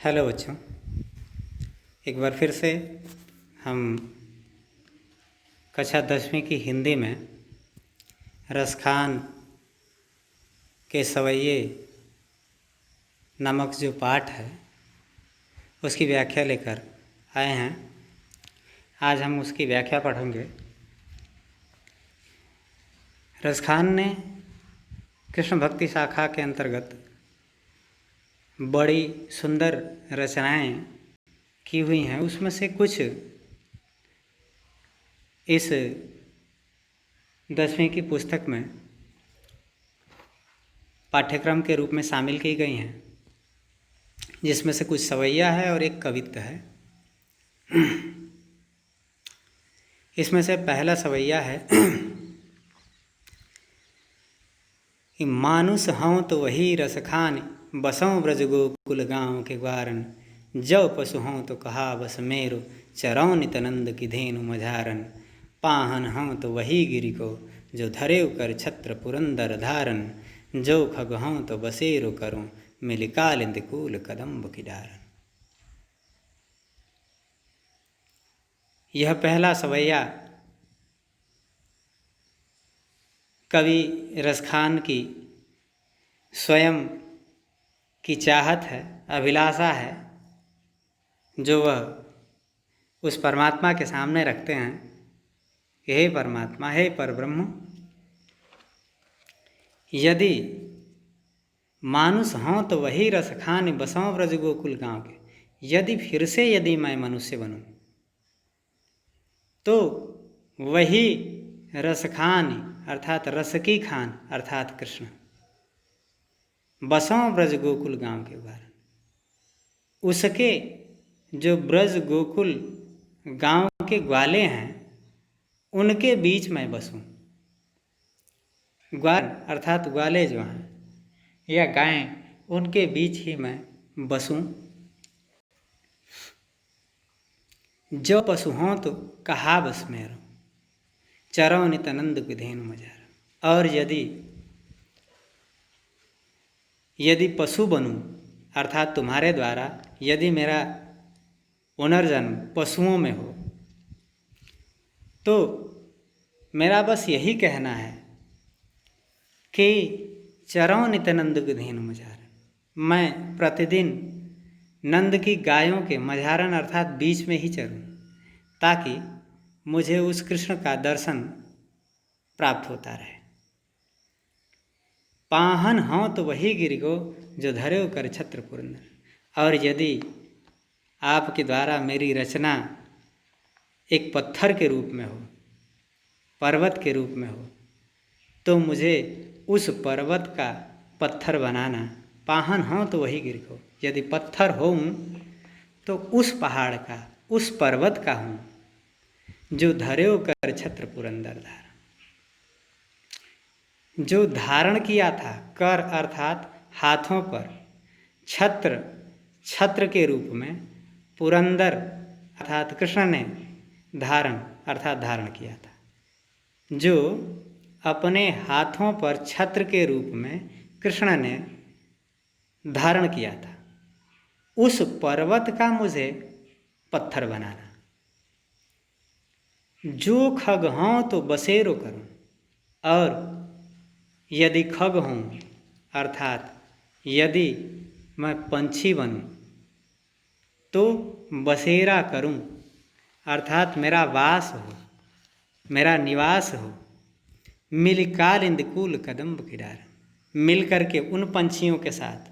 Hello बच्चों, एक बार फिर से हम कक्षा 10वीं की हिंदी में रसखान के सवैये नामक जो पाठ है उसकी व्याख्या लेकर आए हैं। आज हम उसकी व्याख्या पढ़ेंगे। रसखान ने कृष्ण भक्ति शाखा के अंतर्गत बड़ी सुंदर रचनाएं की हुई हैं। उसमें से कुछ इस 10वीं की पुस्तक में पाठ्यक्रम के रूप में शामिल की गई हैं, जिसमें से कुछ सवैया है और एक कवित्त है। इसमें से पहला सवैया है कि मानुष हूँ तो वही रसखान, बसों ब्रज गोकुल गाँव के ग्वारन, जव पशु हों तो कहा बस मेरो, चरौ नितनंद की धेनु मझारन, पाहन हों तो वही गिरि को, जो धरेव कर छत्र पुरंदर धारन, जो खग हों तो बसेरो करूं, मिलि कालिंद कूल कदम्ब की डारन। यह पहला सवैया कवि रसखान की स्वयं की चाहत है, अभिलाषा है, जो वह उस परमात्मा के सामने रखते हैं कि हे परमात्मा, हे परब्रह्म, यदि मानुष हों तो वही रसखान, बसों ब्रज गोकुल गाँव के। यदि मैं मनुष्य बनूं तो वही रसखान अर्थात रस की खान अर्थात कृष्ण, बसों ब्रज गोकुल गाँव के उदाहरण, उसके जो ब्रज गोकुल गाँव के ग्वाले हैं उनके बीच मैं बसूं। ग्वाल अर्थात ग्वाले जो हैं या गायें, उनके बीच ही मैं बसूं। जो पशु हों तो कहा बस मेरो, चरौ नितनंद की धेनु मझार। और यदि पशु बनूं अर्थात तुम्हारे द्वारा यदि मेरा पुनर्जन्म पशुओं में हो तो मेरा बस यही कहना है कि चरौ नितनंद की धेनु मझार, मैं प्रतिदिन नंद की गायों के मझारन अर्थात बीच में ही चरूं, ताकि मुझे उस कृष्ण का दर्शन प्राप्त होता रहे। पाहन हों तो वही गिरि को, जो धरे कर छत्र पुरंदर। और यदि आपके द्वारा मेरी रचना एक पत्थर के रूप में हो, पर्वत के रूप में हो, तो मुझे उस पर्वत का पत्थर बनाना। पाहन हों तो वही गिरि को, यदि पत्थर हो तो उस पहाड़ का, उस पर्वत का हूँ, जो धरेव कर छत्र पुरंदर धारण, जो धारण किया था, कर अर्थात हाथों पर, छत्र के रूप में, पुरंदर अर्थात कृष्ण ने धारण अर्थात धारण किया था, जो अपने हाथों पर छत्र के रूप में कृष्ण ने धारण किया था, उस पर्वत का मुझे पत्थर बनाना। जो खग हों तो बसेरो करूं, और यदि खग हूँ अर्थात यदि मैं पंछी बनूं तो बसेरा करूं अर्थात मेरा वास हो, मेरा निवास हो। मिल कालिंद कूल कदम्ब की डार, मिल करके उन पंछियों के साथ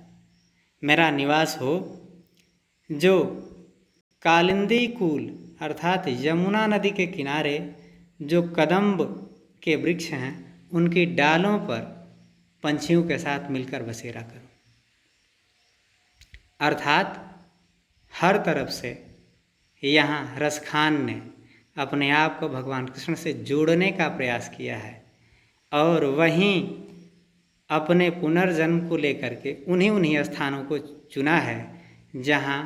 मेरा निवास हो जो कालिंदी कूल अर्थात यमुना नदी के किनारे जो कदम्ब के वृक्ष हैं उनकी डालों पर पंछियों के साथ मिलकर बसेरा करूं। अर्थात हर तरफ से यहाँ रसखान ने अपने आप को भगवान कृष्ण से जोड़ने का प्रयास किया है, और वहीं अपने पुनर्जन्म को लेकर के उन्हीं स्थानों को चुना है जहाँ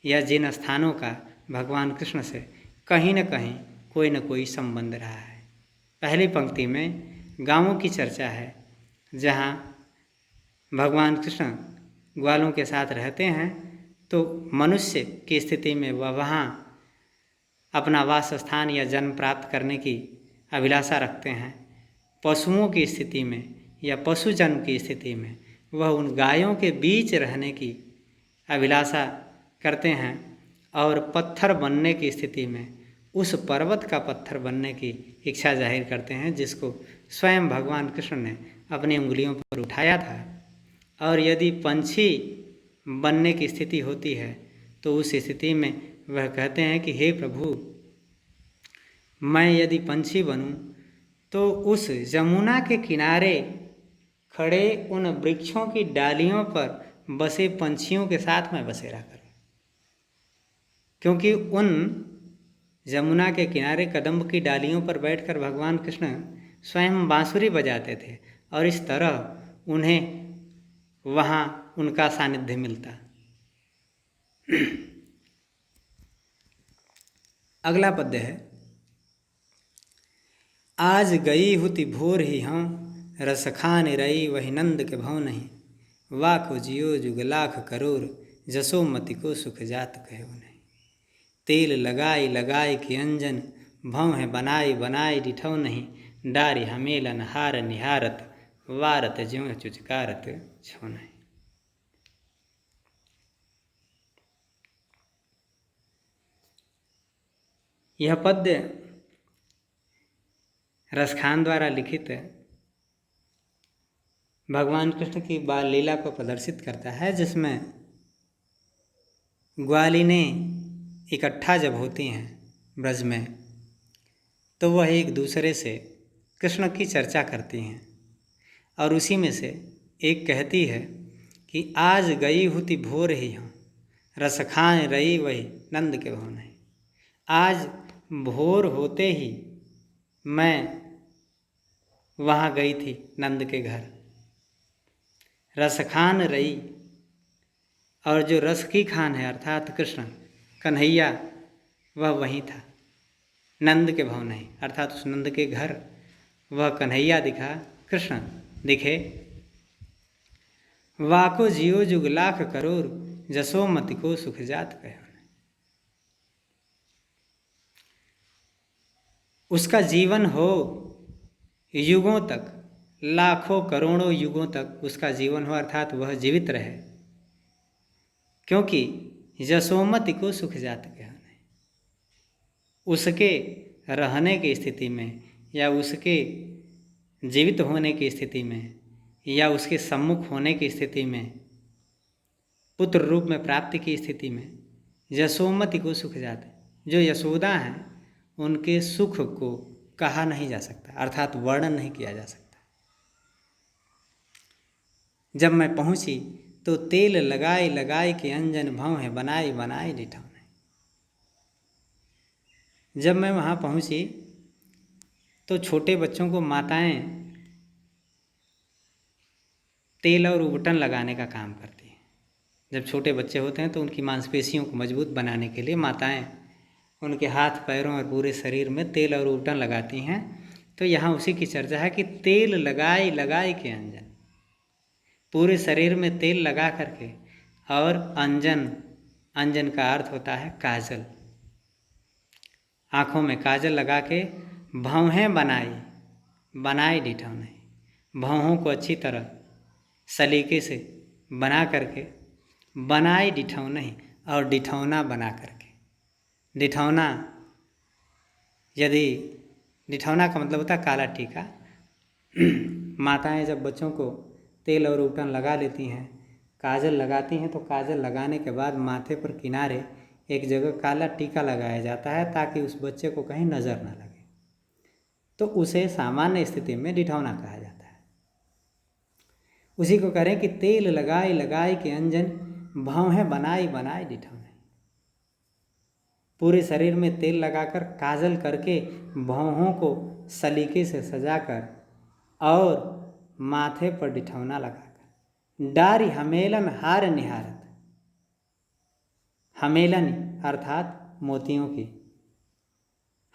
या जिन स्थानों का भगवान कृष्ण से कहीं न कहीं कोई न कोई संबंध रहा है। पहली पंक्ति में गांवों की चर्चा है जहाँ भगवान कृष्ण ग्वालों के साथ रहते हैं, तो मनुष्य की स्थिति में वह वहाँ अपना वास स्थान या जन्म प्राप्त करने की अभिलाषा रखते हैं। पशुओं की स्थिति में या पशु जन्म की स्थिति में वह उन गायों के बीच रहने की अभिलाषा करते हैं और पत्थर बनने की स्थिति में उस पर्वत का पत्थर बनने की इच्छा जाहिर करते हैं जिसको स्वयं भगवान कृष्ण ने अपनी उंगलियों पर उठाया था। और यदि पंछी बनने की स्थिति होती है तो उस स्थिति में वह कहते हैं कि हे प्रभु, मैं यदि पंछी बनूं तो उस यमुना के किनारे खड़े उन वृक्षों की डालियों पर बसे पंछियों के साथ मैं बसेरा करूं, क्योंकि उन यमुना के किनारे कदम्ब की डालियों पर बैठकर भगवान कृष्ण स्वयं बांसुरी बजाते थे और इस तरह उन्हें वहाँ उनका सानिध्य मिलता। अगला पद्य है, आज गई हुति भोर ही हाँ, रस खान रई वही नंद के भव नहीं, वाको जियो जुग लाख करोड़, जसोमति को सुख जात कहो नहीं। तेल लगाई लगाई कि अंजन, भव है बनाई बनाई डिठौ नहीं, डारी हमेलन हार निहारत, वारत ज्यों चुचकारत छो नहीं। यह पद्य रसखान द्वारा लिखित भगवान कृष्ण की बाल लीला को प्रदर्शित करता है, जिसमें ग्वालिनें इकट्ठा जब होती हैं ब्रज में तो वह एक दूसरे से कृष्ण की चर्चा करती हैं और उसी में से एक कहती है कि आज गई हुती भोर ही हूँ, रस खान रही वही नंद के भव नहीं। आज भोर होते ही मैं वहाँ गई थी नंद के घर, रस खान रही, और जो रस की खान है अर्थात कृष्ण कन्हैया वह वहीं था, नंद के भव नहीं, अर्थात उस नंद के घर वह कन्हैया दिखा, कृष्ण दिखे। वाको जियो जुग लाख करोड़, जसोमति को सुख जात कहो। उसका जीवन हो युगों तक, लाखों करोड़ों युगों तक उसका जीवन हो, अर्थात वह जीवित रहे, क्योंकि जसोमति को सुख जात कहो नहीं। उसके रहने की स्थिति में या उसके जीवित होने की स्थिति में या उसके सम्मुख होने की स्थिति में, पुत्र रूप में प्राप्ति की स्थिति में यशोमति को सुख जाते, जो यशोदा हैं उनके सुख को कहा नहीं जा सकता, अर्थात वर्णन नहीं किया जा सकता। जब मैं पहुंची तो तेल लगाई लगाई के अंजन भव है बनाई बनाई डिठौ नहीं। जब मैं वहाँ पहुंची तो छोटे बच्चों को माताएं तेल और उबटन लगाने का काम करती हैं। जब छोटे बच्चे होते हैं तो उनकी मांसपेशियों को मजबूत बनाने के लिए माताएं उनके हाथ पैरों और पूरे शरीर में तेल और उबटन लगाती हैं। तो यहाँ उसी की चर्चा है कि तेल लगाई लगाई के अंजन, पूरे शरीर में तेल लगा करके, और अंजन, अंजन का अर्थ होता है काजल, आँखों में काजल लगा के भौहें बनाई बनाई डिठौ नहीं, भौहों को अच्छी तरह सलीके से बना करके बनाई डिठौ नहीं, और डिठौना बना करके, डिठौना, यदि डिठौना का मतलब होता है काला टीका। माताएं जब बच्चों को तेल और उबटन लगा लेती हैं, काजल लगाती हैं, तो काजल लगाने के बाद माथे पर किनारे एक जगह काला टीका लगाया जाता है ताकि उस बच्चे को कहीं नज़र ना लगे, तो उसे सामान्य स्थिति में डिठौना कहा जाता है। उसी को करें कि तेल लगाई लगाई के अंजन भौहें बनाई बनाई डिठौ नहीं, पूरे शरीर में तेल लगाकर काजल करके भौहों को सलीके से सजाकर और माथे पर डिठौना लगाकर, डारी हमेलन हार निहारत, हमेलन अर्थात मोतियों की,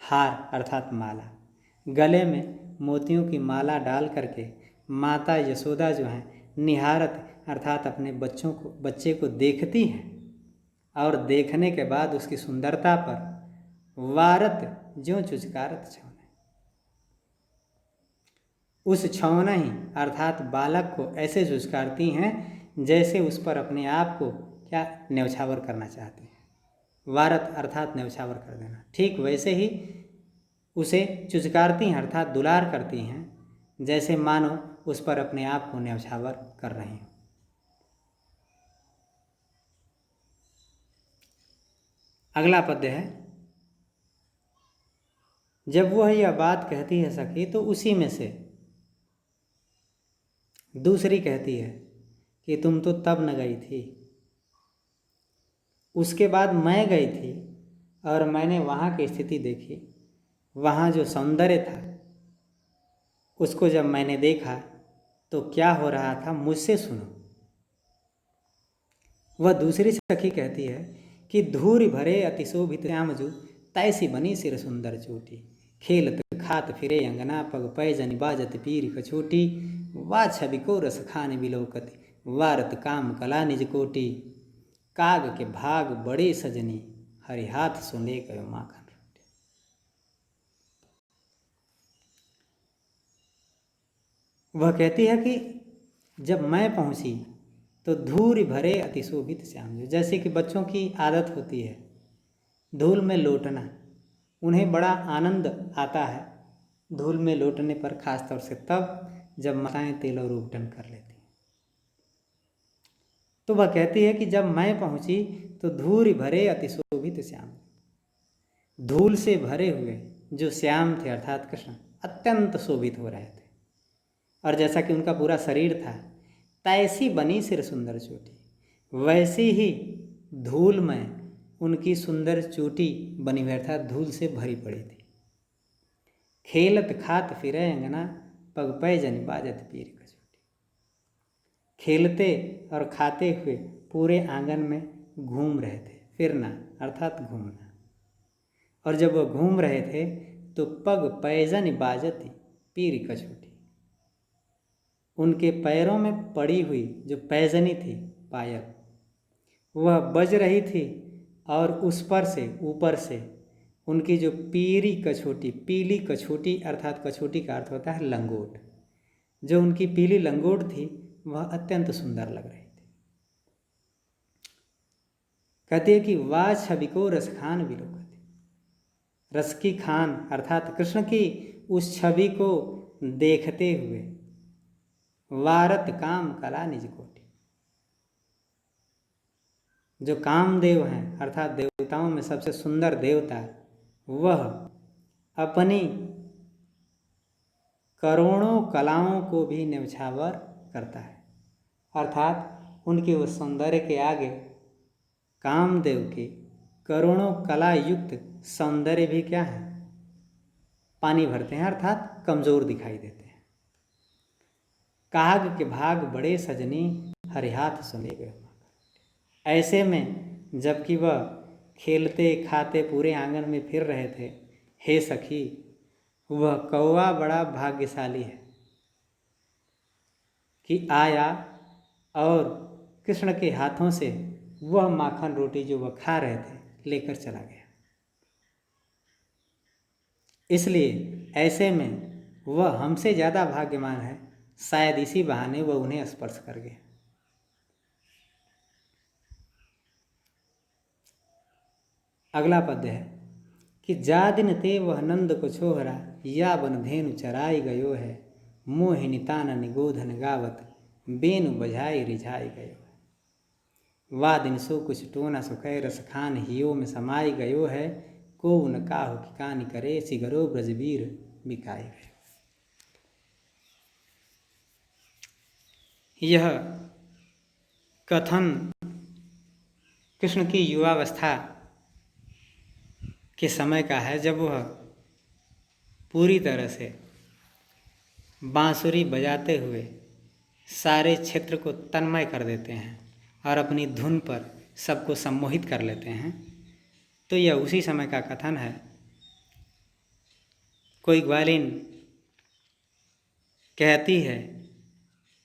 हार अर्थात माला, गले में मोतियों की माला डाल करके माता यशोदा जो हैं निहारत अर्थात अपने बच्चे को देखती हैं, और देखने के बाद उसकी सुंदरता पर वारत ज्यों चुचकारत छौने। उस छौना ही अर्थात बालक को ऐसे चुचकारती हैं जैसे उस पर अपने आप को क्या न्यौछावर करना चाहती हैं। वारत अर्थात न्यौछावर कर देना, ठीक वैसे ही उसे चुचकारती हैं अर्थात दुलार करती हैं जैसे मानो उस पर अपने आप को न्यौछावर कर रही हैं। अगला पद्य है, जब वह यह बात कहती है सखी तो उसी में से दूसरी कहती है कि तुम तो तब न गई थी। उसके बाद मैं गई थी और मैंने वहाँ की स्थिति देखी। वहाँ जो सौंदर्य था उसको जब मैंने देखा तो क्या हो रहा था मुझसे सुनो। वह दूसरी सखी कहती है कि धूरि भरे अतिशोभित श्यामजू तैसी बनी सिर सुंदर चोटी। खेलत खात फिरे अंगना पग पैजनि बाजत पीर कछोटी। वा छवि को रस खान बिलोकति वारत काम कला निज कोटी। काग के भाग बड़े सजनी हरि हाथ सुने कयो माखन रोटी। वह कहती है कि जब मैं पहुंची तो धूल भरे अतिशोभित श्याम, जैसे कि बच्चों की आदत होती है धूल में लौटना, उन्हें बड़ा आनंद आता है धूल में लौटने पर, खास तौर से तब जब माताएं तेल और उपटन कर लेती हैं। तो वह कहती है कि जब मैं पहुंची तो धूल भरे अतिशोभित श्याम, धूल से भरे हुए जो श्याम थे अर्थात कृष्ण अत्यंत शोभित हो रहे थे। और जैसा कि उनका पूरा शरीर था, तैसी बनी सिर सुंदर चोटी, वैसी ही धूल में उनकी सुंदर चोटी बनी हुई अर्थात धूल से भरी पड़ी थी। खेलत खात फिरे अंगना पग पैजनि बाजत पीर कछोटी, खेलते और खाते हुए पूरे आंगन में घूम रहे थे। फिरना अर्थात घूमना। और जब वह घूम रहे थे तो पग पैजनि बाजती पीर कछोटी, उनके पैरों में पड़ी हुई जो पैजनी थी पायल, वह बज रही थी और उस पर से ऊपर से उनकी जो पीली कछोटी, पीली कछोटी अर्थात कछोटी का अर्थ होता है लंगोट, जो उनकी पीली लंगोट थी वह अत्यंत सुंदर लग रही थी। कहते हैं कि वाह छवि को रस खान बिलोकती, रस की खान अर्थात कृष्ण की उस छवि को देखते हुए वारत काम कला निज कोटि, जो कामदेव हैं अर्थात देवताओं में सबसे सुंदर देवता, वह अपनी करोड़ों कलाओं को भी न्यौछावर करता है। अर्थात उनके उस सौंदर्य के आगे कामदेव के करोड़ों कला युक्त सौंदर्य भी क्या है, पानी भरते हैं अर्थात कमजोर दिखाई देते हैं। काग के भाग बड़े सजनी हरि हाथ सुने गए। ऐसे में जबकि वह खेलते खाते पूरे आंगन में फिर रहे थे, हे सखी वह कौवा बड़ा भाग्यशाली है कि आया और कृष्ण के हाथों से वह माखन रोटी जो वह खा रहे थे लेकर चला गया। इसलिए ऐसे में वह हमसे ज़्यादा भाग्यवान है, शायद इसी बहाने वह उन्हें स्पर्श कर गया। अगला पद्य है कि जा दिन ते वह नंद को छोहरा या बन धेनु चराई गयो है। मोहिनी तान निगोधन गावत बेनु बजाई रिझाई गयो। वा दिन सो कुछ टोना सुखै रस खान हियो में समाई गयो है। को न काहु की कानी करे सिगरो ब्रजवीर बिकाई गयो। यह कथन कृष्ण की युवावस्था के समय का है, जब वह पूरी तरह से बांसुरी बजाते हुए सारे क्षेत्र को तन्मय कर देते हैं और अपनी धुन पर सबको सम्मोहित कर लेते हैं। तो यह उसी समय का कथन है। कोई ग्वालिन कहती है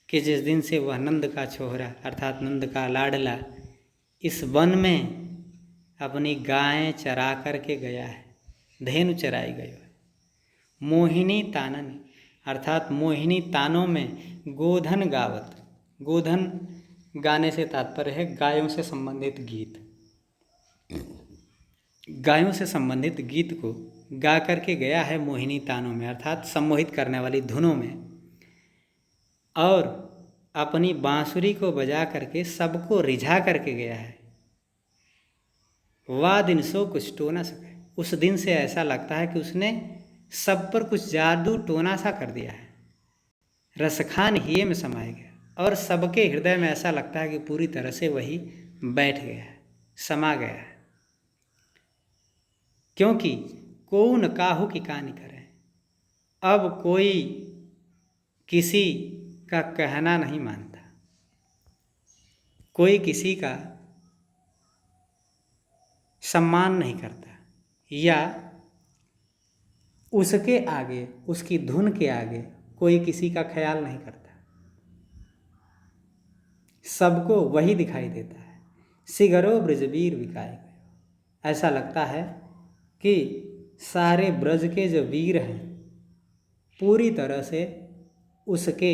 कि जिस दिन से वह नंद का छोहरा अर्थात नंद का लाडला इस वन में अपनी गायें चरा करके गया है, धेनु चराई गई है। मोहिनी तानन अर्थात मोहिनी तानों में गोधन गावत, गोधन गाने से तात्पर्य है गायों से संबंधित गीत, गायों से संबंधित गीत को गा करके गया है मोहिनी तानों में अर्थात सम्मोहित करने वाली धुनों में, और अपनी बांसुरी को बजा करके सबको रिझा करके गया है। वाह दिन सो कुछ टोना सके, उस दिन से ऐसा लगता है कि उसने सब पर कुछ जादू टोना सा कर दिया है। रसखान हिये में समाया गया और सबके हृदय में ऐसा लगता है कि पूरी तरह से वही बैठ गया है, समा गया है। क्योंकि कौन काहू की कहानी करे, अब कोई किसी का कहना नहीं मानता, कोई किसी का सम्मान नहीं करता, या उसके आगे, उसकी धुन के आगे कोई किसी का ख्याल नहीं करता। सबको वही दिखाई देता है। सिगरो ब्रजवीर विकाए गयो, ऐसा लगता है कि सारे ब्रज के जो वीर हैं पूरी तरह से उसके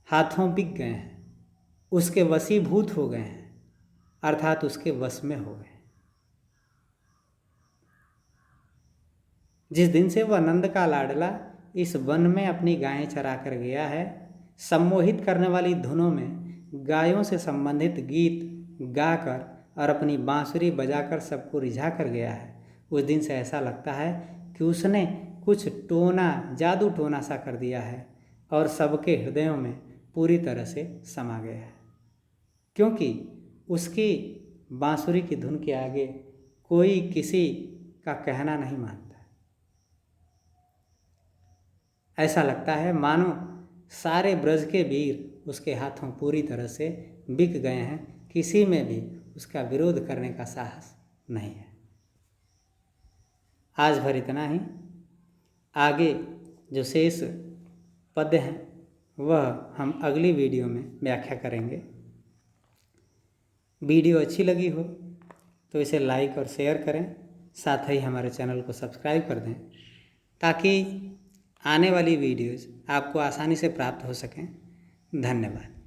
हाथों बिक गए हैं, उसके वशीभूत हो गए हैं, अर्थात उसके वश में हो गए। जिस दिन से वह नंद का लाडला इस वन में अपनी गायें चरा कर गया है, सम्मोहित करने वाली धुनों में गायों से संबंधित गीत गाकर और अपनी बांसुरी बजाकर सबको रिझा कर गया है, उस दिन से ऐसा लगता है कि उसने कुछ टोना, जादू टोना सा कर दिया है और सबके हृदयों में पूरी तरह से समा गया है। क्योंकि उसकी बांसुरी की धुन के आगे कोई किसी का कहना नहीं मानता। ऐसा लगता है मानो सारे ब्रज के वीर उसके हाथों पूरी तरह से बिक गए हैं, किसी में भी उसका विरोध करने का साहस नहीं है। आज भर इतना ही। आगे जो शेष पद्य हैं वह हम अगली वीडियो में व्याख्या करेंगे। वीडियो अच्छी लगी हो तो इसे लाइक और शेयर करें, साथ ही हमारे चैनल को सब्सक्राइब कर दें ताकि आने वाली वीडियोज़ आपको आसानी से प्राप्त हो सकें। धन्यवाद।